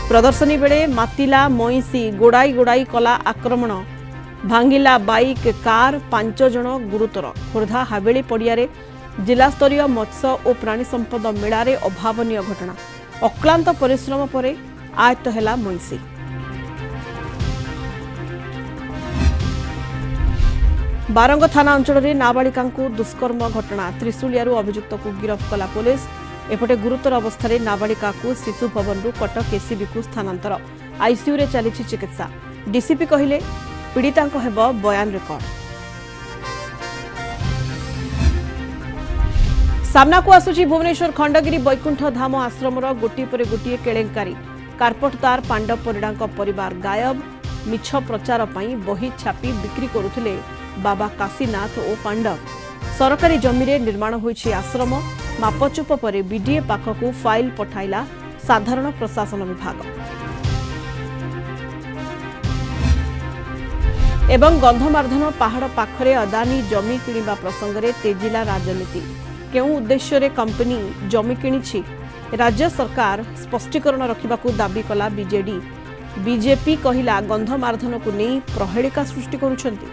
प्रदर्शनी बेले मातिला मईसी गोड़ाई गोड़ाई कला आक्रमण भांगिला बाइक कार 5 जन गुरुतर। खोर्धा हावेली पड़ियारे जिलास्तरीय मत्स्य और प्राणी संपद मेलारे अभावनीय घटना। अक्लांत परिश्रम पर आयत्त है मईसी। बारंग थाना अंचल में नाबालिका दुष्कर्म घटना। त्रिशूलिया अभियुक्त को गिरफ्त कला पुलिस। एपटे गुरुतर अवस्था नाबालिका को शिशु भवन कटक एसीबी को स्थानांतर। आईसीयू रे चली चिकित्सा। डीसीपी कहले पीड़िता हेब बयान रेकर्ड। सामना को आसुची भुवनेश्वर खंडगिरी बैकुंठ धाम आश्रम गोटी पर गोटे केलेंकारी। कारपटदार पांडव परिड़ा परिवार गायब। मिछ प्रचार पई बही छापी बिक्री करुथिले बाबा काशीनाथ और पांडव। सरकारी जमीरे निर्माण होईछि आश्रम। मापचुप पर बीडीए पाखकू फाइल पठाइला साधारण प्रशासन विभाग। एवं गंधमार्धन पहाड़ पाखरे अदानी जमी किणिबा प्रसंग में तेजिला राजनीति। केउ उद्देश्य रे कंपनी जमी किणिछि राज्य सरकार स्पष्टीकरण रखिबाकू दाबी कला बीजेडी। बीजेपी कहिला गंधमार्धन को नहीं प्रहेलिका सृष्टि करुछंती।